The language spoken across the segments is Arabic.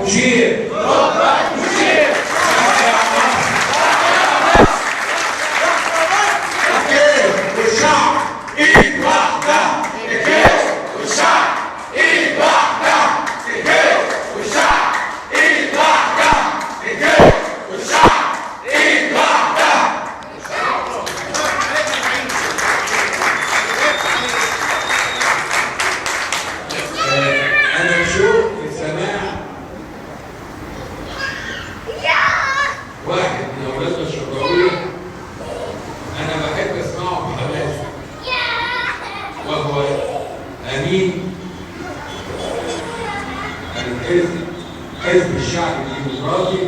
مشير. صوتك مشير. الكيف والشعب ايد واحدة. الكيف والشعب ايد واحدة. الكيف والشعب ايد واحدة. الكيف والشعب ايد واحدة. أنا بشوف في سماع واحد من أولادنا الشرقاوية أنا بحب أسمعه بحماس، وهو أمين حزب الشعب الديمقراطي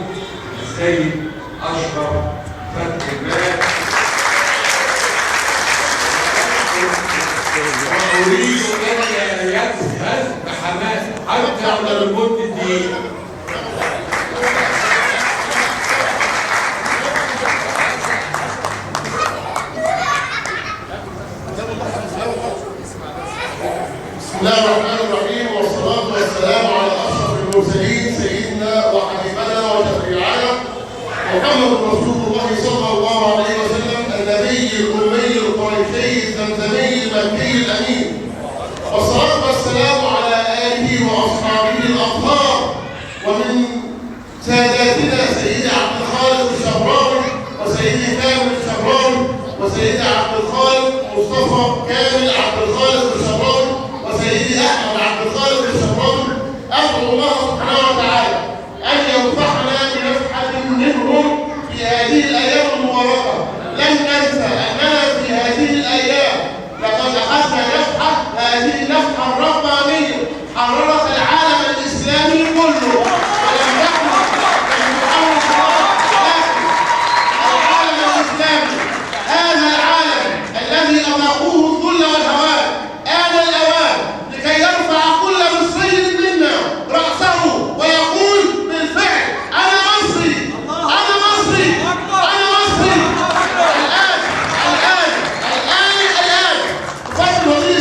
السيد أشرف فتحي الباب. وأريد أن يفهز بحماس حتى ولو لمدة دقيقة. بسم الله الرحمن الرحيم، والصلاة والسلام على أشرف المرسلين سيدنا وحبيبنا وشفيعنا محمد رسول الله صلى الله عليه وسلم، النبي الأمي القريشي الزمزمي المكي الأمين، والصلاة والسلام على آله وأصحابه الأطهار، ومن ساداتنا سيدي عبد الخالق الشبراوي وسيدي كامل الشبراوي وسيدي عبد الخالق مصطفى كامل عبد الخالق الشبراوي وسيدي أحمد عبد الخالق الشبراوي. أدعو الله سبحانه وتعالى أن ينفعنا بنفحة منهم في هذه الأيام المباركة. لن ننسى أننا في هذه الأيام لقد أخذنا نفحة، هذه النفحة الربانية حررت العالم الإسلامي كله، ولم يكن العالم الإسلامي هذا العالم الذي أذاقوه الذل والهوان. آن الأوان لكي يرفع كل مصري منا رأسه ويقول بالفعل أنا مصري، أنا مصري، أنا مصري. الآن بفضل وزير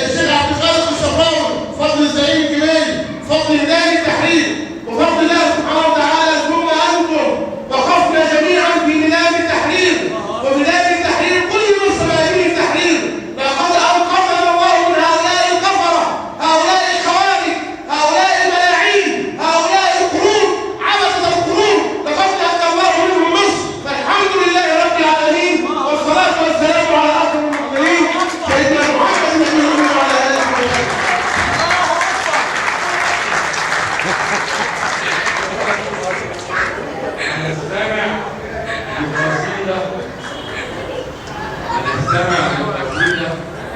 الشيخ عبد الخالق الشبراوي، بفضل الزعيم الكبيري، بفضل هداية التحرير، بفضل الله سبحانه وتعالى ثم أنتم وقفنا جميعا في ميدان التحرير، وميدان التحرير كل مصر هذه التحرير. لقد أنقذنا الله من هؤلاء الكفرة، هؤلاء الخوارج، هؤلاء الملاعين، هؤلاء القرون، عبثة القرون، لقد نجى الله منهم مصر. فالحمد لله رب العالمين، والصلاة والسلام على أشرف المرسلين سيدنا محمد النبي الأمي وعلى آله وصحبه. أنا استمع بقصيدة، أنا استمع